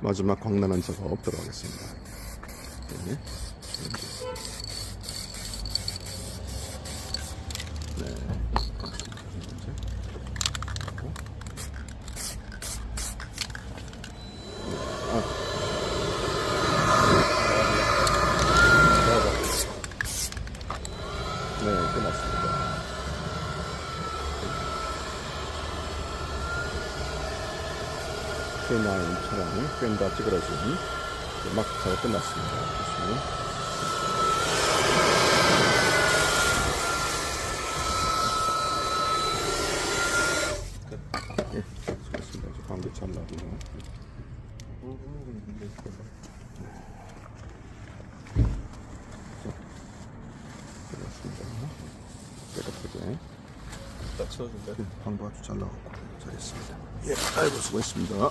마지막 광란한 작업 들어가겠습니다. 네. 네. 네, 끝났습니다. K9 차량 팬다 찌그러진 막 작업 끝났습니다. 예, 수고했습니다. 이제 광대 잘라고요. 깨끗하게 딱 채워준대. 광도 아주 잘 나왔고 잘했습니다. 예, 아이고 수고했습니다.